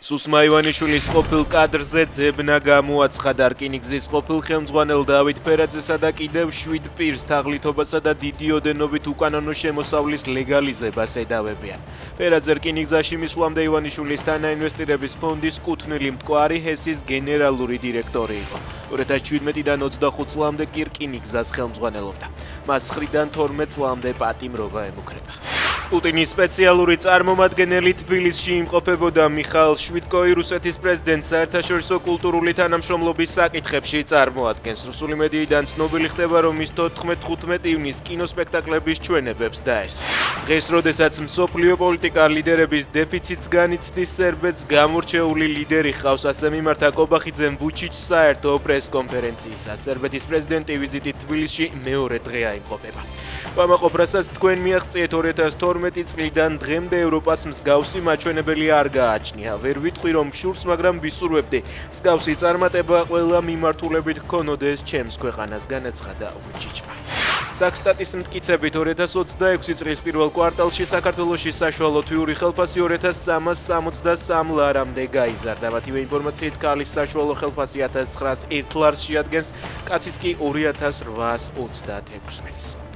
სუსმა ივანიშვილის ყოფილ კადრზე ძებნა გამოაცხადა. რკინიგზის ყოფილ ხელმძღვანელ დავით ფერაძესა და კიდევ 7 პირს თაღლითობასა და დიდი ოდენობით უკანონო შემოსავლის ლეგალიზებას ედავებიან. ფერაძე რკინიგზაში მისვლამდე ივანიშვილის თანაინვესტირების ფონდის კუთვნილი მტკვარი ჰესის გენერალური დირექტორი იყო. 2017-დან 25 წლამდე კი რკინიგზას ხელმძღვანელობდა. მას მხრიდან 12 წლამდე პატიმრობა ემუქრება. პუტინის სპეციალური წარმომადგენელი თბილისში იმყოფებოდა. მიხაილ შვიდკოი რუსეთის პრეზიდენტს საერთაშორისო კულტურული თანამშრომლობის საკითხებში წარმოადგენს. რუსული მედიიდან ცნობილი ხდება, რომ ის 14-15 ივნისს კინოსპექტაკლების ჩვენებებს დაესწრო. დღეს, როდესაც მსოფლიო პოლიტიკა ლიდერების დეფიციტს განიცდის, სერბეთს გამორჩეული ლიდერი ჰყავს, ასე მიმართა კობახიძემ ვუჩიჩს საერთო პრესკონფერენციისა. სერბეთის პრეზიდენტი ვიზიტით თბილისში მეორე დღეა იმყოფება. ვამაყობ, რასაც თქვენ მიაღწიეთ 2012 წლიდან დღემდე ევროპას მსგავსი მაჩვენებელი არ გააჩნია. ვერ ვიტყვი, რომ შურს, მაგრამ ვისურვებდი მსგავსი წარმატება ყველა მიმართულებით ჰქონოდეს ჩემს ქვეყანას, განაცხადა ვუჩიჩმა. საქსტატის მტკიცებით 2026 წლის პირველ კვარტალში საქართველოში საშუალო თვიური ხელფასი 2363 ლარამდე გაიზარდა. მათივე ინფორმაციით, ქალის საშუალო ხელფასი 1901 ლარს შეადგენს, კაცის კი 2836 მეტრს.